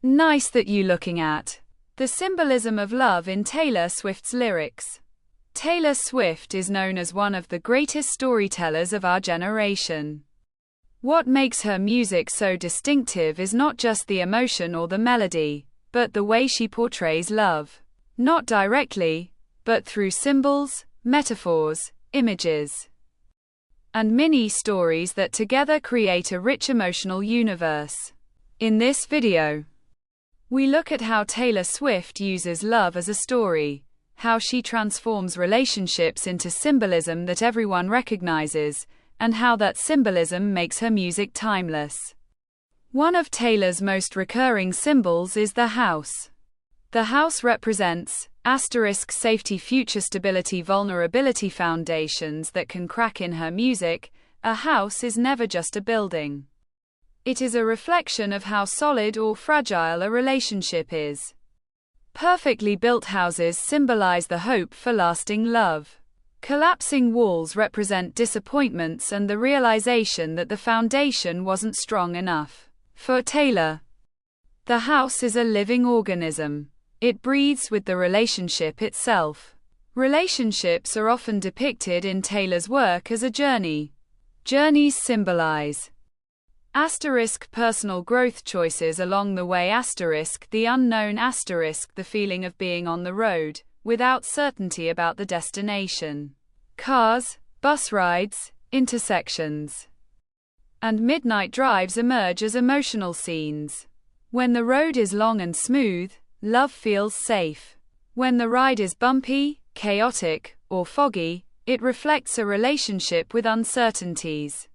Nice that you looking at. The symbolism of love in Taylor Swift's lyrics. Taylor Swift is known as one of the greatest storytellers of our generation. What makes her music so distinctive is not just the emotion or the melody, but the way she portrays love. Not directly, but through symbols, metaphors, images, and mini-stories that together create a rich emotional universe. In this video, we look at how Taylor Swift uses love as a story, how she transforms relationships into symbolism that everyone recognizes, and how that symbolism makes her music timeless. One of Taylor's most recurring symbols is the house. The house represents safety, future stability, vulnerability, foundations that can crack. In her music, a house is never just a building. It is a reflection of how solid or fragile a relationship is. Perfectly built houses symbolize the hope for lasting love. Collapsing walls represent disappointments and the realization that the foundation wasn't strong enough. For Taylor, the house is a living organism. It breathes with the relationship itself. Relationships are often depicted in Taylor's work as a journey. Journeys symbolize personal growth, choices along the way, the unknown, the feeling of being on the road, without certainty about the destination. Cars, bus rides, intersections, and midnight drives emerge as emotional scenes. When the road is long and smooth, love feels safe. When the ride is bumpy, chaotic, or foggy, it reflects a relationship with uncertainties.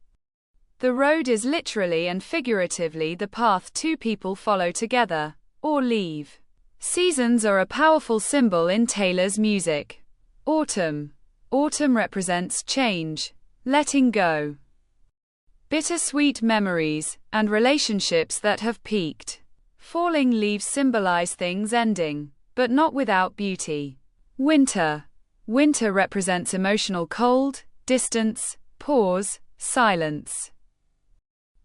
The road is literally and figuratively the path two people follow together, or leave. Seasons are a powerful symbol in Taylor's music. Autumn. Autumn represents change, letting go, bittersweet memories, and relationships that have peaked. Falling leaves symbolize things ending, but not without beauty. Winter. Winter represents emotional cold, distance, pause, silence,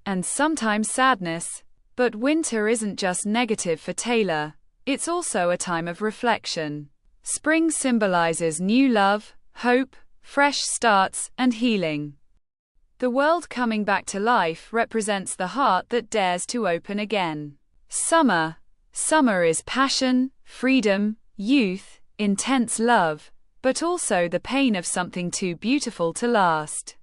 and sometimes sadness. But winter isn't just negative for Taylor, it's also a time of reflection. Spring symbolizes new love, hope, fresh starts, and healing. The world coming back to life represents the heart that dares to open again. Summer. Summer is passion, freedom, youth, intense love, but also the pain of something too beautiful to last.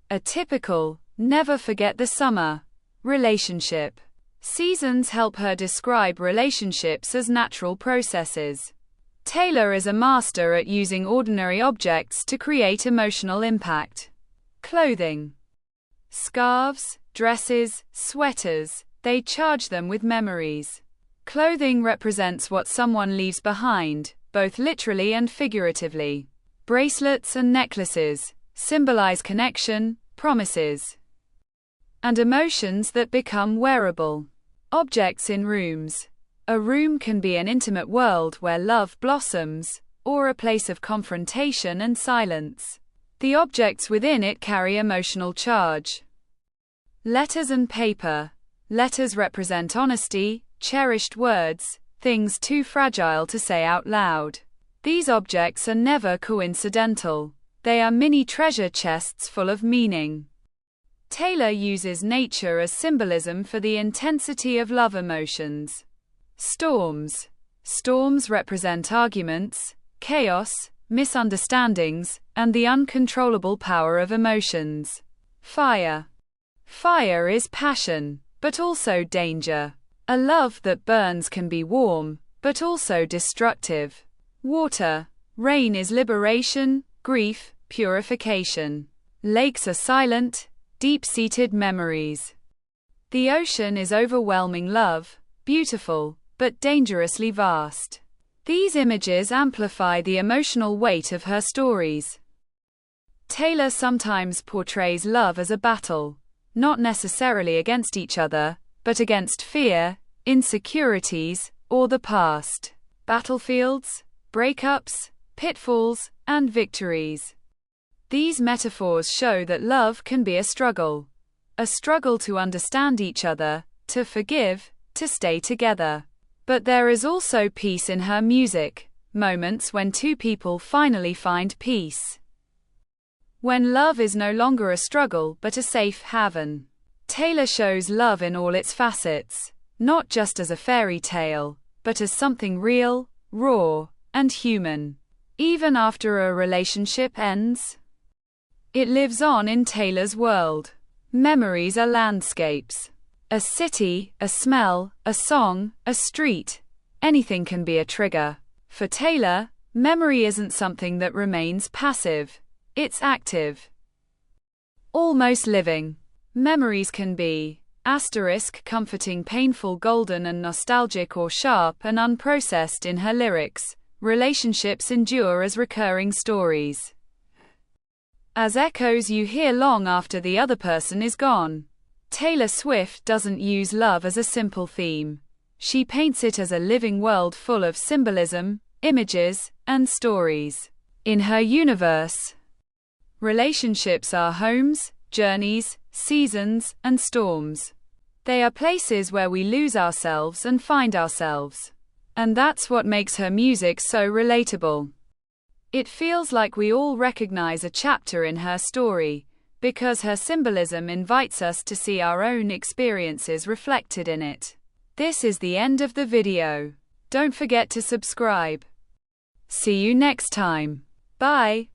A typical, never forget the summer, relationship. Seasons help her describe relationships as natural processes. Taylor is a master at using ordinary objects to create emotional impact. Clothing. Scarves, dresses, sweaters, they charge them with memories. Clothing represents what someone leaves behind, both literally and figuratively. Bracelets and necklaces symbolize connection, promises, and emotions that become wearable. Objects in rooms. A room can be an intimate world where love blossoms, or a place of confrontation and silence. The objects within it carry emotional charge. Letters and paper. Letters represent honesty, cherished words, things too fragile to say out loud. These objects are never coincidental. They are mini treasure chests full of meaning. Taylor uses nature as symbolism for the intensity of love emotions. Storms. Storms represent arguments, chaos, misunderstandings, and the uncontrollable power of emotions. Fire. Fire is passion, but also danger. A love that burns can be warm, but also destructive. Water. Rain is liberation, grief, purification. Lakes are silent, deep-seated memories. The ocean is overwhelming love, beautiful, but dangerously vast. These images amplify the emotional weight of her stories. Taylor sometimes portrays love as a battle, not necessarily against each other, but against fear, insecurities, or the past. Battlefields, breakups, pitfalls, and victories. These metaphors show that love can be a struggle to understand each other, to forgive, to stay together. But there is also peace in her music, moments when two people finally find peace. When love is no longer a struggle but a safe haven. Taylor shows love in all its facets, not just as a fairy tale, but as something real, raw, and human. Even after a relationship ends, it lives on in Taylor's world. Memories are landscapes. A city, a smell, a song, a street. Anything can be a trigger. For Taylor, memory isn't something that remains passive. It's active. Almost living. Memories can be comforting, painful, golden and nostalgic, or sharp and unprocessed in her lyrics. Relationships endure as recurring stories, as echoes you hear long after the other person is gone. Taylor Swift doesn't use love as a simple theme. She paints it as a living world full of symbolism, images, and stories. In her universe, relationships are homes, journeys, seasons, and storms. They are places where we lose ourselves and find ourselves. And that's what makes her music so relatable. It feels like we all recognize a chapter in her story, because her symbolism invites us to see our own experiences reflected in it. This is the end of the video. Don't forget to subscribe. See you next time. Bye.